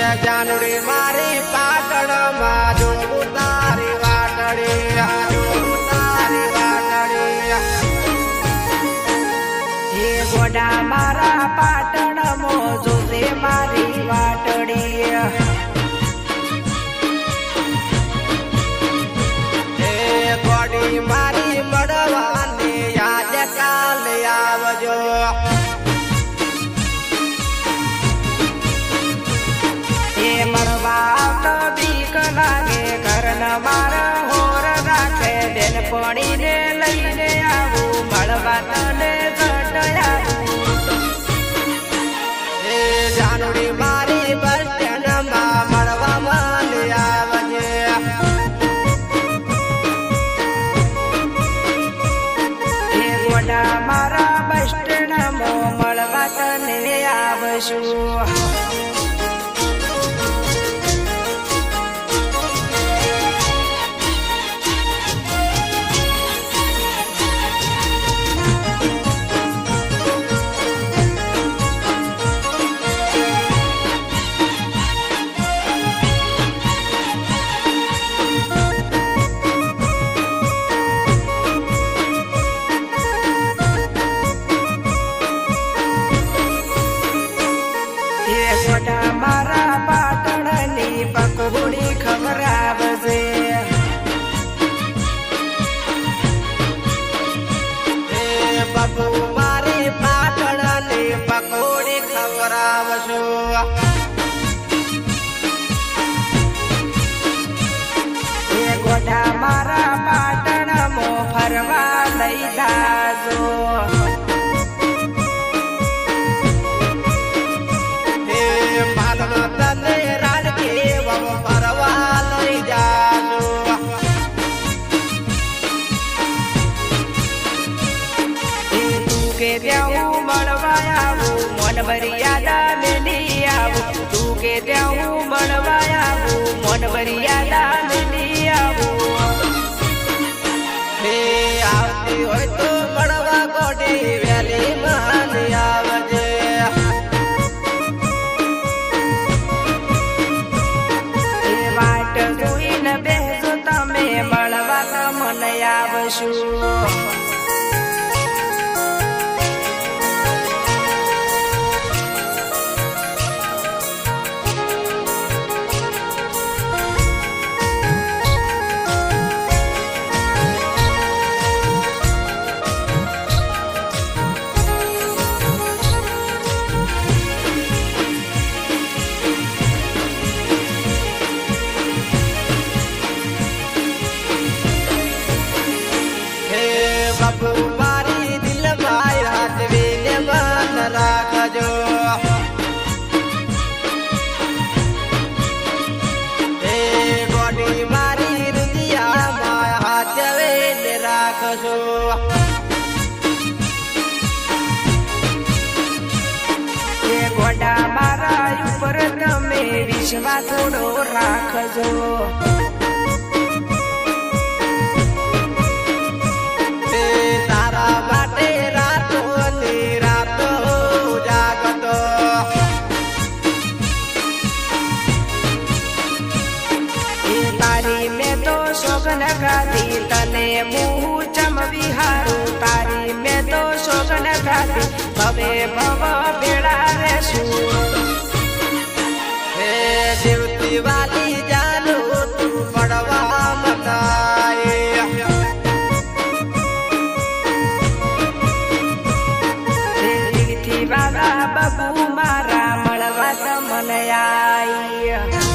જાનુડી મારી પાટણ માં જોવું તારી વાટડી જોવું તારી વાટડી હે ગોડા મારા પાટણ મો જોજે મારી વાટડી હે ગોડી મારી મળવાની યાદ કાલે આવજો મારા હોર રાખે બેન પડીને લઈને આવું મળવા તને જટાવું એ જાનુડી મારી બસ સ્ટેન્ડમાં મળવા મને આવજે એ ગોડા મારા બસ સ્ટેન્ડમાં મળવા તને આવશું મારા પાટણની પકોડી ખવરાવજે એ બાપુ મારી પાટણની પકોડી ખવરાવજો એ ગોડા મારા પાટણમાં ફરવા લઈ જાજો તને રાડકે ફરવા લઈ જાજો તું કે ત્યાં મળવા આવું મન ભરી યાદ મેલી આવું તું કે ત્યાં મળવા આવું મન ભરી યાદ મેલી આવું હે આવતી હોય તો મળવા કોટી વેલી માન આવજે બેસો તમે મળવા તમને આવશું બાપુ મારી દિલમાં હાથવીને મન રાખજો એ ગોડી મારી રુદિયામાં હાથવીને રાખજો એ ગોડા મારા ઉપર તમે વિશ્વાસ થોડો રાખજો તારા માટે રાતો ની રાતો જાગતો તારી મેં તો શોગન ખાધી તને મું ચમવી હારું તારી મેં તો શોગન ખાધી હવે ભવ ભેળા રહેશું હે જીવતી વાલી જાનું તું પડવા મનાય વાલા બાબુ મારા મળવા તમને આઈ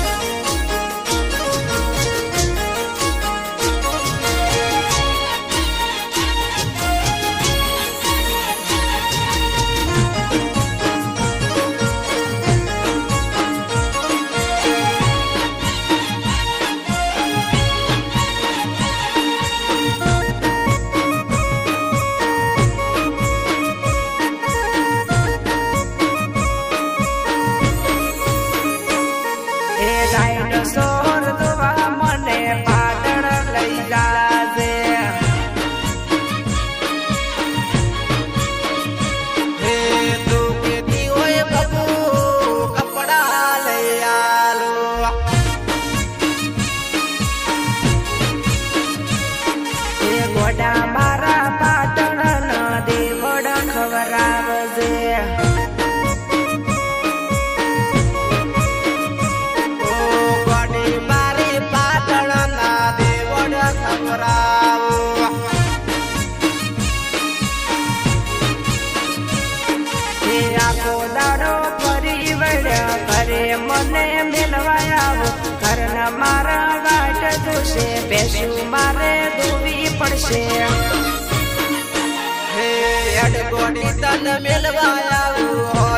મને મેલવા આવો ઘરના મારા વાટ જોશે બેસું મારે ધોવી પડશે હે અડગોડી તન મેલવા આવું